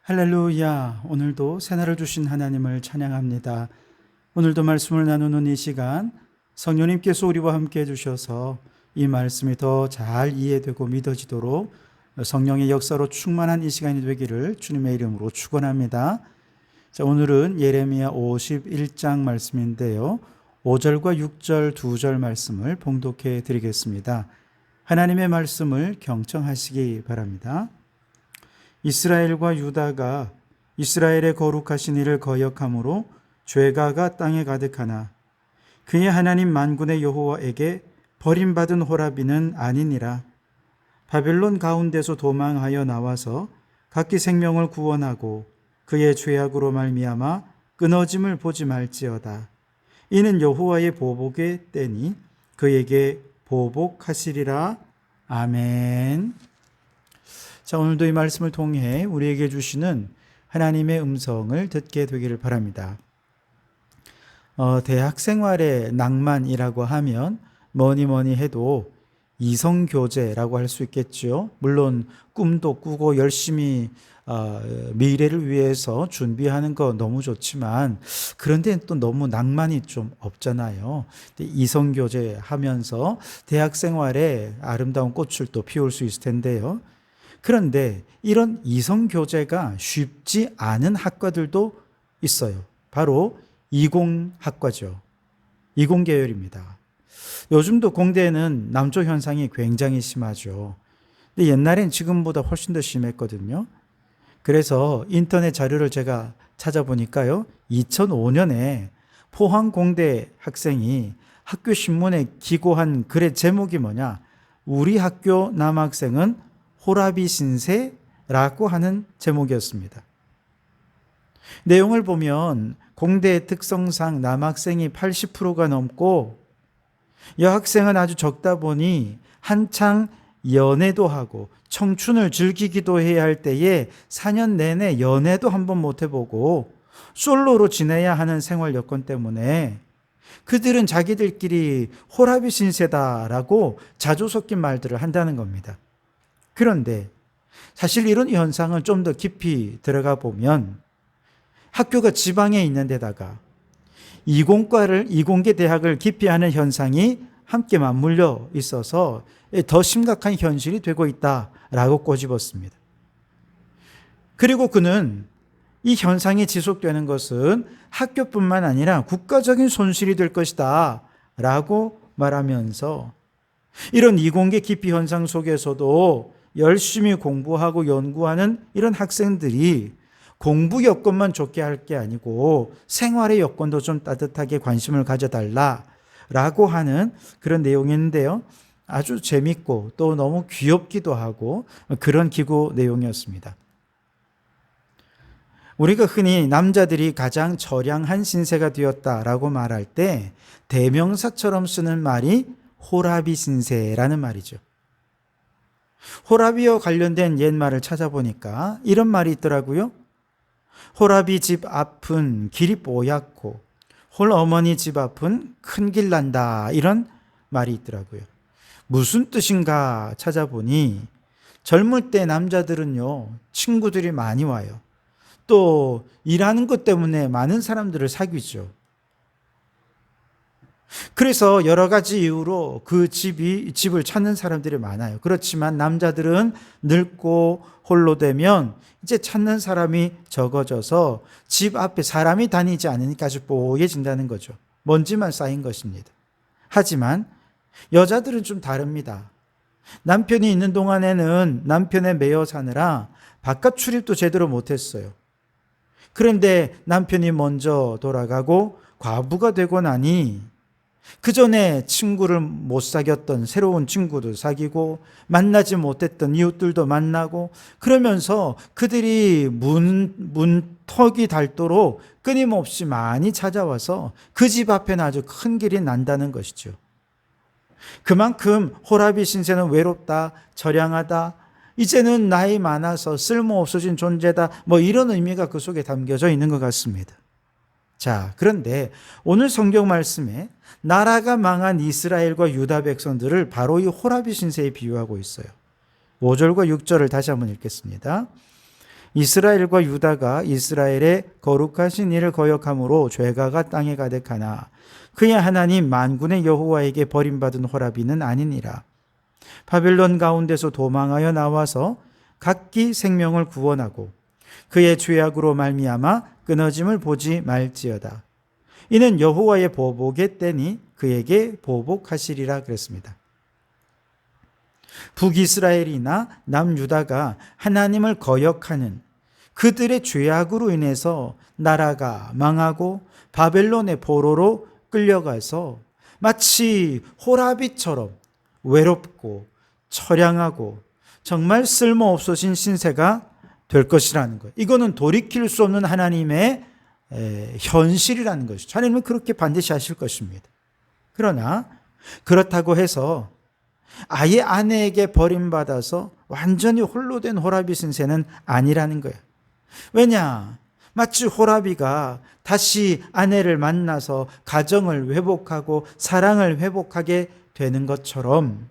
할렐루야. 오늘도 새날을 주신 하나님을 찬양합니다. 오늘도 말씀을 나누는 이 시간 성령님께서 우리와 함께 해주셔서 이 말씀이 더 잘 이해되고 믿어지도록 성령의 역사로 충만한 이 시간이 되기를 주님의 이름으로 축원합니다. 자, 오늘은 예레미야 51장 말씀인데요. 5절과 6절 2절 말씀을 봉독해 드리겠습니다. 하나님의 말씀을 경청하시기 바랍니다. 이스라엘과 유다가 이스라엘의 거룩하신 이를 거역함으로 죄가가 땅에 가득하나 그의 하나님 만군의 여호와에게 버림받은 호라비는 아니니라. 바벨론 가운데서 도망하여 나와서 각기 생명을 구원하고 그의 죄악으로 말미암아 끊어짐을 보지 말지어다. 이는 여호와의 보복의 때니 그에게 보복하시리라. 아멘. 자, 오늘도 이 말씀을 통해 우리에게 주시는 하나님의 음성을 듣게 되기를 바랍니다. 대학 생활의 낭만이라고 하면 뭐니 해도 이성교제라고 할 수 있겠죠. 물론 꿈도 꾸고 열심히 미래를 위해서 준비하는 거 너무 좋지만 그런데 또 너무 낭만이 좀 없잖아요. 이성교제 하면서 대학 생활에 아름다운 꽃을 또 피울 수 있을 텐데요. 그런데 이런 이성교제가 쉽지 않은 학과들도 있어요. 바로 이공학과죠. 이공계열입니다. 요즘도 공대에는 남조 현상이 굉장히 심하죠. 근데 옛날엔 지금보다 훨씬 더 심했거든요. 그래서 인터넷 자료를 제가 찾아보니까요. 2005년에 포항공대 학생이 학교 신문에 기고한 글의 제목이 뭐냐? 우리 학교 남학생은 호라비 신세라고 하는 제목이었습니다. 내용을 보면 공대의 특성상 남학생이 80%가 넘고 여학생은 아주 적다 보니 한창 연애도 하고 청춘을 즐기기도 해야 할 때에 4년 내내 연애도 한번 못 해보고 솔로로 지내야 하는 생활 여건 때문에 그들은 자기들끼리 호라비 신세다라고 자주 섞인 말들을 한다는 겁니다. 그런데 사실 이런 현상은 좀 더 깊이 들어가 보면 학교가 지방에 있는 데다가 이공계 대학을 기피하는 현상이 함께 맞물려 있어서 더 심각한 현실이 되고 있다라고 꼬집었습니다. 그리고 그는 이 현상이 지속되는 것은 학교뿐만 아니라 국가적인 손실이 될 것이다 라고 말하면서 이런 이공계 기피 현상 속에서도 열심히 공부하고 연구하는 이런 학생들이 공부 여건만 좋게 할 게 아니고 생활의 여건도 좀 따뜻하게 관심을 가져달라라고 하는 그런 내용인데요. 아주 재밌고 또 너무 귀엽기도 하고 그런 기고 내용이었습니다. 우리가 흔히 남자들이 가장 처량한 신세가 되었다라고 말할 때 대명사처럼 쓰는 말이 호라비 신세라는 말이죠. 호라비와 관련된 옛말을 찾아보니까 이런 말이 있더라고요. 호라비 집 앞은 길이 뽀얗고 홀 어머니 집 앞은 큰 길 난다, 이런 말이 있더라고요. 무슨 뜻인가 찾아보니 젊을 때 남자들은요 친구들이 많이 와요. 또 일하는 것 때문에 많은 사람들을 사귀죠. 그래서 여러 가지 이유로 그 집을 찾는 사람들이 많아요. 그렇지만 남자들은 늙고 홀로 되면 이제 찾는 사람이 적어져서 집 앞에 사람이 다니지 않으니까 아주 뽀얘진다는 거죠. 먼지만 쌓인 것입니다. 하지만 여자들은 좀 다릅니다. 남편이 있는 동안에는 남편에 매여 사느라 바깥 출입도 제대로 못했어요. 그런데 남편이 먼저 돌아가고 과부가 되고 나니 그 전에 친구를 못 사귀었던 새로운 친구도 사귀고 만나지 못했던 이웃들도 만나고 그러면서 그들이 문턱이 닳도록 끊임없이 많이 찾아와서 그 집 앞에는 아주 큰 길이 난다는 것이죠. 그만큼 호라비 신세는 외롭다, 처량하다, 이제는 나이 많아서 쓸모없어진 존재다, 이런 의미가 그 속에 담겨져 있는 것 같습니다. 자, 그런데 오늘 성경 말씀에 나라가 망한 이스라엘과 유다 백성들을 바로 이 호라비 신세에 비유하고 있어요. 5절과 6절을 다시 한번 읽겠습니다. 이스라엘과 유다가 이스라엘의 거룩하신 이를 거역함으로 죄가가 땅에 가득하나 그의 하나님 만군의 여호와에게 버림받은 호라비는 아니니라. 바벨론 가운데서 도망하여 나와서 각기 생명을 구원하고 그의 죄악으로 말미암아 끊어짐을 보지 말지어다. 이는 여호와의 보복의 때니 그에게 보복하시리라 그랬습니다. 북이스라엘이나 남유다가 하나님을 거역하는 그들의 죄악으로 인해서 나라가 망하고 바벨론의 포로로 끌려가서 마치 호라비처럼 외롭고 처량하고 정말 쓸모없어진 신세가 될 것이라는 거예요. 이거는 돌이킬 수 없는 하나님의 현실이라는 것이죠. 하나님은 그렇게 반드시 하실 것입니다. 그러나 그렇다고 해서 아예 아내에게 버림받아서 완전히 홀로 된 호라비 신세는 아니라는 거예요. 왜냐? 마치 호라비가 다시 아내를 만나서 가정을 회복하고 사랑을 회복하게 되는 것처럼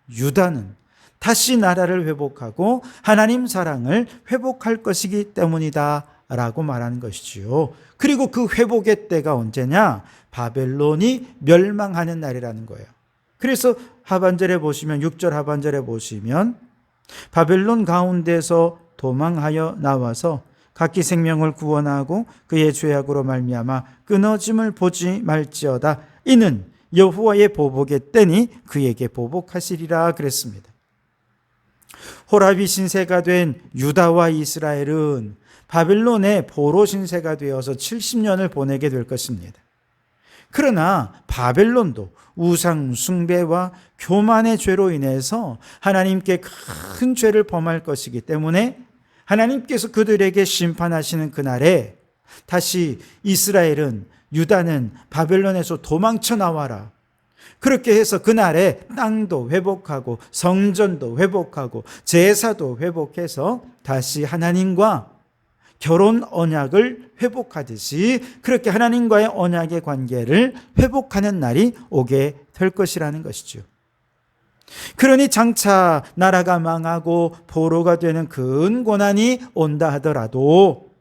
유다는 다시 나라를 회복하고 하나님 사랑을 회복할 것이기 때문이다 라고 말하는 것이지요. 그리고 그 회복의 때가 언제냐? 바벨론이 멸망하는 날이라는 거예요. 그래서 하반절에 보시면 6절 하반절에 보시면 바벨론 가운데서 도망하여 나와서 각기 생명을 구원하고 그의 죄악으로 말미암아 끊어짐을 보지 말지어다. 이는 여호와의 보복의 때니 그에게 보복하시리라 그랬습니다. 호라비 신세가 된 유다와 이스라엘은 바벨론의 포로 신세가 되어서 70년을 보내게 될 것입니다. 그러나 바벨론도 우상 숭배와 교만의 죄로 인해서 하나님께 큰 죄를 범할 것이기 때문에 하나님께서 그들에게 심판하시는 그날에 다시 이스라엘은 유다는 바벨론에서 도망쳐 나와라. 그렇게 해서 그날에 땅도 회복하고 성전도 회복하고 제사도 회복해서 다시 하나님과 결혼 언약을 회복하듯이 그렇게 하나님과의 언약의 관계를 회복하는 날이 오게 될 것이라는 것이죠. 그러니 장차 나라가 망하고 포로가 되는 큰 고난이 온다 하더라도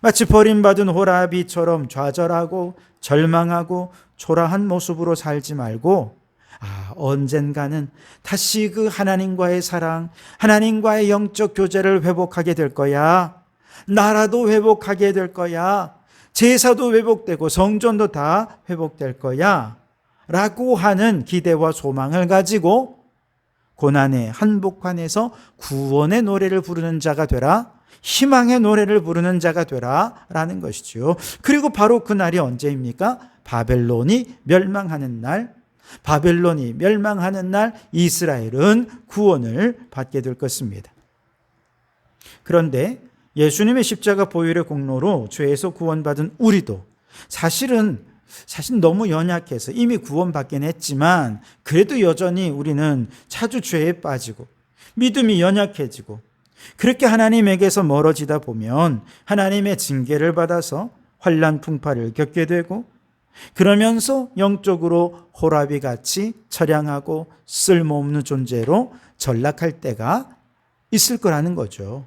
마치 버림받은 호라비처럼 좌절하고 절망하고 초라한 모습으로 살지 말고 언젠가는 다시 그 하나님과의 사랑, 하나님과의 영적 교제를 회복하게 될 거야. 나라도 회복하게 될 거야. 제사도 회복되고 성전도 다 회복될 거야. 라고 하는 기대와 소망을 가지고 고난의 한복판에서 구원의 노래를 부르는 자가 되라. 희망의 노래를 부르는 자가 되라. 라는 것이죠. 그리고 바로 그 날이 언제입니까? 바벨론이 멸망하는 날. 바벨론이 멸망하는 날 이스라엘은 구원을 받게 될 것입니다. 그런데 예수님의 십자가 보혈의 공로로 죄에서 구원받은 우리도 사실 너무 연약해서 이미 구원받긴 했지만 그래도 여전히 우리는 자주 죄에 빠지고 믿음이 연약해지고 그렇게 하나님에게서 멀어지다 보면 하나님의 징계를 받아서 환난 풍파를 겪게 되고 그러면서 영적으로 호라비같이 처량하고 쓸모없는 존재로 전락할 때가 있을 거라는 거죠.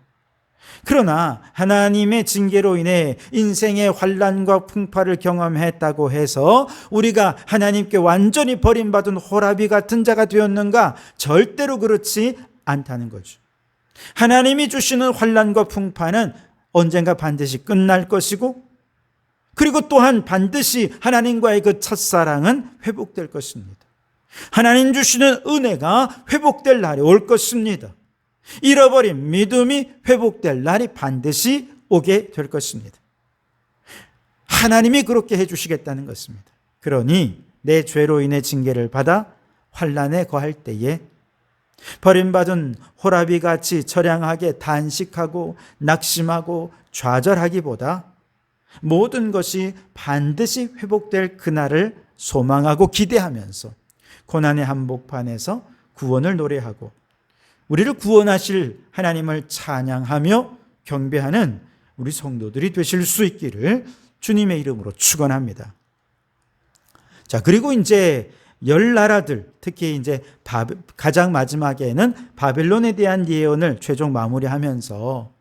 그러나 하나님의 징계로 인해 인생의 환난과 풍파를 경험했다고 해서 우리가 하나님께 완전히 버림받은 호라비 같은 자가 되었는가? 절대로 그렇지 않다는 거죠. 하나님이 주시는 환난과 풍파는 언젠가 반드시 끝날 것이고 그리고 또한 반드시 하나님과의 그 첫사랑은 회복될 것입니다. 하나님 주시는 은혜가 회복될 날이 올 것입니다. 잃어버린 믿음이 회복될 날이 반드시 오게 될 것입니다. 하나님이 그렇게 해주시겠다는 것입니다. 그러니 내 죄로 인해 징계를 받아 환난에 거할 때에 버림받은 호라비같이 처량하게 단식하고 낙심하고 좌절하기보다 모든 것이 반드시 회복될 그날을 소망하고 기대하면서 고난의 한복판에서 구원을 노래하고 우리를 구원하실 하나님을 찬양하며 경배하는 우리 성도들이 되실 수 있기를 주님의 이름으로 축원합니다. 자, 그리고 이제 10나라들, 특히 이제 가장 마지막에는 바벨론에 대한 예언을 최종 마무리하면서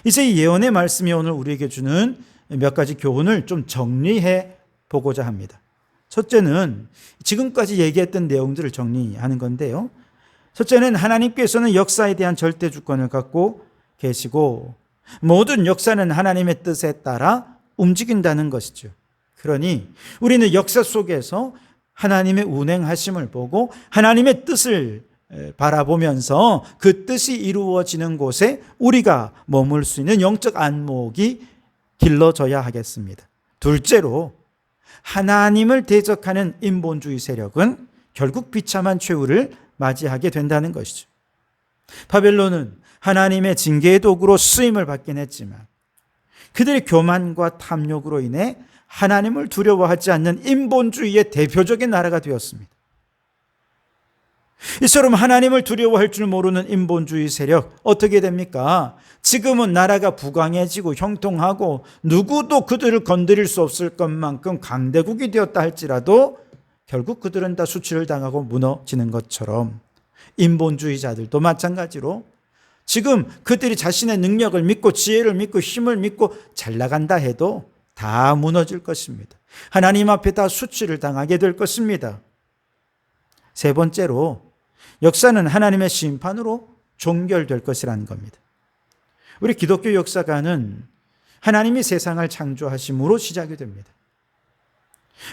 이제 이 예언의 말씀이 오늘 우리에게 주는 몇 가지 교훈을 좀 정리해 보고자 합니다. 첫째는 지금까지 얘기했던 내용들을 정리하는 건데요. 첫째는 하나님께서는 역사에 대한 절대 주권을 갖고 계시고 모든 역사는 하나님의 뜻에 따라 움직인다는 것이죠. 그러니 우리는 역사 속에서 하나님의 운행하심을 보고 하나님의 뜻을 바라보면서 그 뜻이 이루어지는 곳에 우리가 머물 수 있는 영적 안목이 길러져야 하겠습니다. 둘째로 하나님을 대적하는 인본주의 세력은 결국 비참한 최후를 맞이하게 된다는 것이죠. 바벨론은 하나님의 징계의 도구로 쓰임을 받긴 했지만 그들의 교만과 탐욕으로 인해 하나님을 두려워하지 않는 인본주의의 대표적인 나라가 되었습니다. 이처럼 하나님을 두려워할 줄 모르는 인본주의 세력 어떻게 됩니까? 지금은 나라가 부강해지고 형통하고 누구도 그들을 건드릴 수 없을 것만큼 강대국이 되었다 할지라도 결국 그들은 다 수치를 당하고 무너지는 것처럼 인본주의자들도 마찬가지로 지금 그들이 자신의 능력을 믿고 지혜를 믿고 힘을 믿고 잘 나간다 해도 다 무너질 것입니다. 하나님 앞에 다 수치를 당하게 될 것입니다. 세 번째로 역사는 하나님의 심판으로 종결될 것이라는 겁니다. 우리 기독교 역사가는 하나님이 세상을 창조하심으로 시작이 됩니다.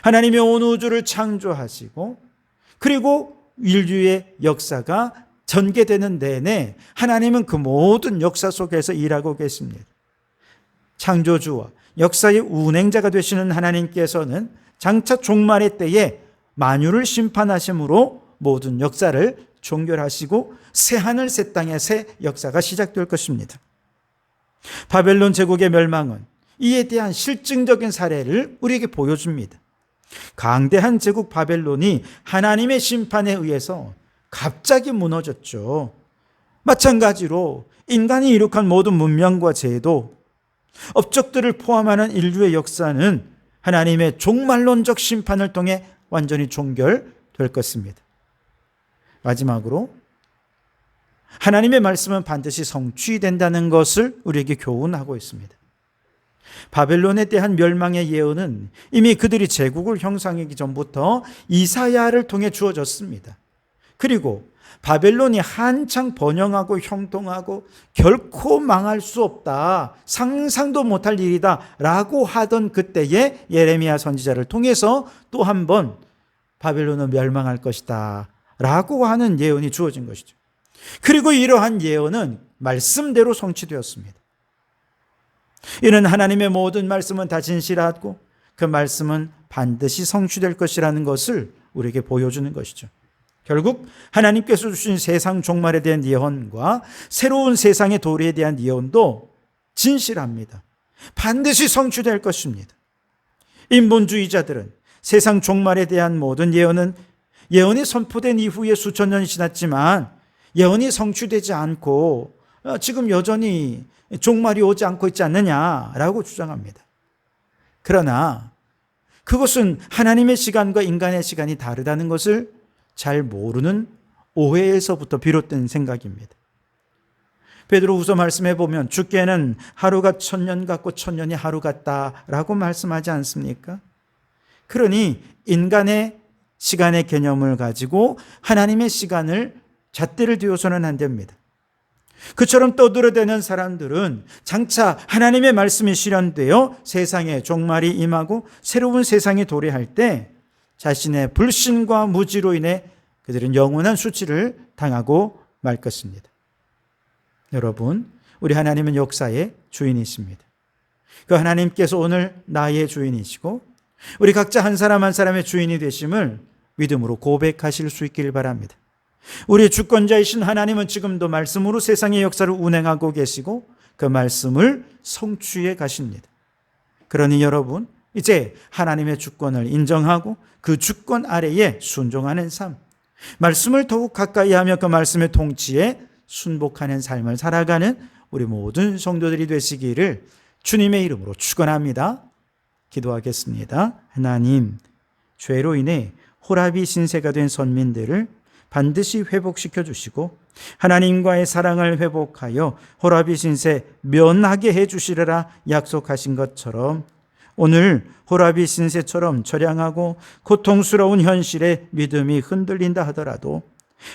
하나님이 온 우주를 창조하시고 그리고 인류의 역사가 전개되는 내내 하나님은 그 모든 역사 속에서 일하고 계십니다. 창조주와 역사의 운행자가 되시는 하나님께서는 장차 종말의 때에 만유를 심판하심으로 모든 역사를 종결하시고 새 하늘 새 땅의 새 역사가 시작될 것입니다. 바벨론 제국의 멸망은 이에 대한 실증적인 사례를 우리에게 보여줍니다. 강대한 제국 바벨론이 하나님의 심판에 의해서 갑자기 무너졌죠. 마찬가지로 인간이 이룩한 모든 문명과 제도, 업적들을 포함하는 인류의 역사는 하나님의 종말론적 심판을 통해 완전히 종결될 것입니다. 마지막으로 하나님의 말씀은 반드시 성취된다는 것을 우리에게 교훈하고 있습니다. 바벨론에 대한 멸망의 예언은 이미 그들이 제국을 형성하기 전부터 이사야를 통해 주어졌습니다. 그리고 바벨론이 한창 번영하고 형통하고 결코 망할 수 없다, 상상도 못할 일이다 라고 하던 그때에 예레미야 선지자를 통해서 또 한 번 바벨론은 멸망할 것이다 라고 하는 예언이 주어진 것이죠. 그리고 이러한 예언은 말씀대로 성취되었습니다. 이는 하나님의 모든 말씀은 다 진실하고 그 말씀은 반드시 성취될 것이라는 것을 우리에게 보여주는 것이죠. 결국 하나님께서 주신 세상 종말에 대한 예언과 새로운 세상의 도래에 대한 예언도 진실합니다. 반드시 성취될 것입니다. 인본주의자들은 세상 종말에 대한 모든 예언이 선포된 이후에 수천 년이 지났지만 예언이 성취되지 않고 지금 여전히 종말이 오지 않고 있지 않느냐라고 주장합니다. 그러나 그것은 하나님의 시간과 인간의 시간이 다르다는 것을 잘 모르는 오해에서부터 비롯된 생각입니다. 베드로후서 말씀해 보면 주께는 하루가 1000년 같고 1000년이 하루 같다라고 말씀하지 않습니까? 그러니 인간의 시간의 개념을 가지고 하나님의 시간을 잣대를 뒤어서는 안 됩니다. 그처럼 떠들어대는 사람들은 장차 하나님의 말씀이 실현되어 세상에 종말이 임하고 새로운 세상이 도래할 때 자신의 불신과 무지로 인해 그들은 영원한 수치를 당하고 말 것입니다. 여러분, 우리 하나님은 역사의 주인이십니다. 그 하나님께서 오늘 나의 주인이시고 우리 각자 한 사람 한 사람의 주인이 되심을 믿음으로 고백하실 수 있기를 바랍니다. 우리의 주권자이신 하나님은 지금도 말씀으로 세상의 역사를 운행하고 계시고 그 말씀을 성취해 가십니다. 그러니 여러분, 이제 하나님의 주권을 인정하고 그 주권 아래에 순종하는 삶, 말씀을 더욱 가까이 하며 그 말씀의 통치에 순복하는 삶을 살아가는 우리 모든 성도들이 되시기를 주님의 이름으로 축원합니다. 기도하겠습니다. 하나님, 죄로 인해 호라비 신세가 된 선민들을 반드시 회복시켜 주시고 하나님과의 사랑을 회복하여 호라비 신세 면하게 해 주시리라 약속하신 것처럼 오늘 호라비 신세처럼 처량하고 고통스러운 현실에 믿음이 흔들린다 하더라도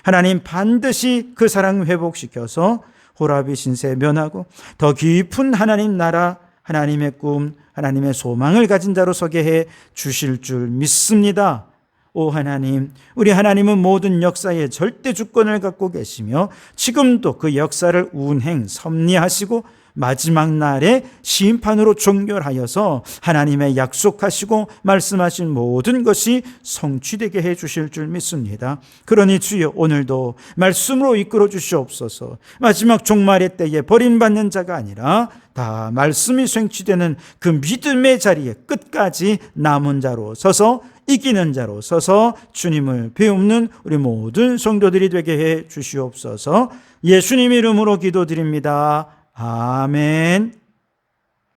하나님 반드시 그 사랑 회복시켜서 호라비 신세 면하고 더 깊은 하나님 나라, 하나님의 꿈, 하나님의 소망을 가진 자로 서게 해 주실 줄 믿습니다. 오 하나님, 우리 하나님은 모든 역사에 절대 주권을 갖고 계시며 지금도 그 역사를 운행 섭리하시고 마지막 날에 심판으로 종결하여서 하나님의 약속하시고 말씀하신 모든 것이 성취되게 해 주실 줄 믿습니다. 그러니 주여 오늘도 말씀으로 이끌어 주시옵소서. 마지막 종말의 때에 버림받는 자가 아니라 다 말씀이 성취되는 그 믿음의 자리에 끝까지 남은 자로 서서 이기는 자로 서서 주님을 배우는 우리 모든 성도들이 되게 해 주시옵소서. 예수님 이름으로 기도드립니다. 아멘.